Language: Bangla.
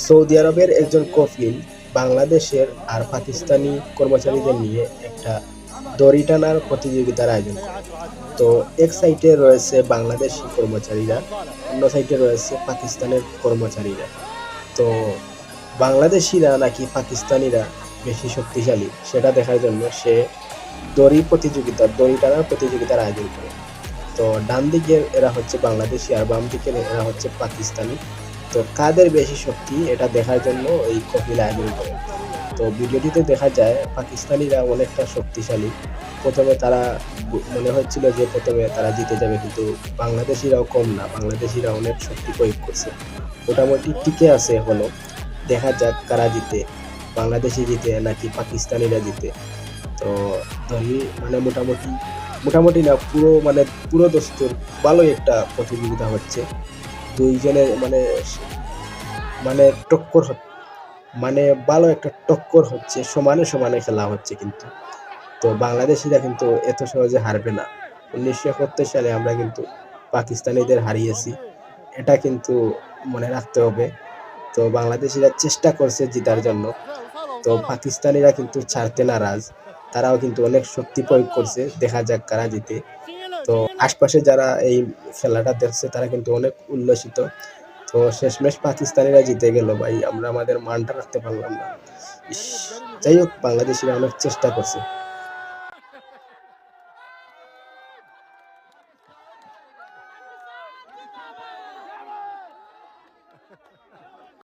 সৌদি আরবের একজন কফিল বাংলাদেশের আর পাকিস্তানি কর্মচারীদের নিয়ে একটা দড়ি টানার প্রতিযোগিতার আয়োজন করে। তো এক সাইডে রয়েছে বাংলাদেশি কর্মচারীরা, অন্য সাইডে রয়েছে পাকিস্তানের কর্মচারীরা। তো বাংলাদেশিরা নাকি পাকিস্তানিরা বেশি শক্তিশালী সেটা দেখার জন্য সে দড়ি টানার প্রতিযোগিতার আয়োজন করে। তো ডান দিকের এরা হচ্ছে বাংলাদেশি আর বাম দিকের এরা হচ্ছে পাকিস্তানি। তো কাদের বেশি শক্তি এটা দেখার জন্য এই কপিল আয়োজন করে। তো ভিডিওটিতে দেখা যায় পাকিস্তানিরা অনেকটা শক্তিশালী। প্রথমে তারা মনে হচ্ছিল যে প্রথমে তারা জিতে যাবে, কিন্তু বাংলাদেশিরাও কম না, বাংলাদেশিরা অনেক শক্তি প্রয়োগ করছে, মোটামুটি টিকে আছে এখনো। দেখা যাক কারা জিতে, বাংলাদেশি জিতে নাকি পাকিস্তানিরা জিতে। তো ধরি মানে মোটামুটি মোটামুটি না পুরো মানে পুরো দস্তুর ভালোই একটা প্রতিযোগিতা হচ্ছে। দুইজনের মানে মানে টক্কর মানে ভালো একটা টক্কর হচ্ছে, সমানে সমানে খেলা হচ্ছে কিন্তু। তো বাংলাদেশিরা কিন্তু এত সহজে হারবে না। ১৯৭১ সালে আমরা কিন্তু পাকিস্তানিদের হারিয়েছি, এটা কিন্তু মনে রাখতে হবে। তো বাংলাদেশিরা চেষ্টা করছে জিতার জন্য। তো পাকিস্তানিরা কিন্তু ছাড়তে নারাজ, তারাও কিন্তু অনেক শক্তি প্রয়োগ করছে। দেখা যাক কারা জিতে। তো আশপাশে যারা এই খেলাটা দেখছে তারা কিন্তু অনেক উল্লসিত। তো শেষমেশ পাকিস্তানিরা জিতে গেল ভাই, আমরা আমাদের মানটা রাখতে পারলাম না। ইস! যাই হোক, বাংলাদেশিরা অনেক চেষ্টা করছে।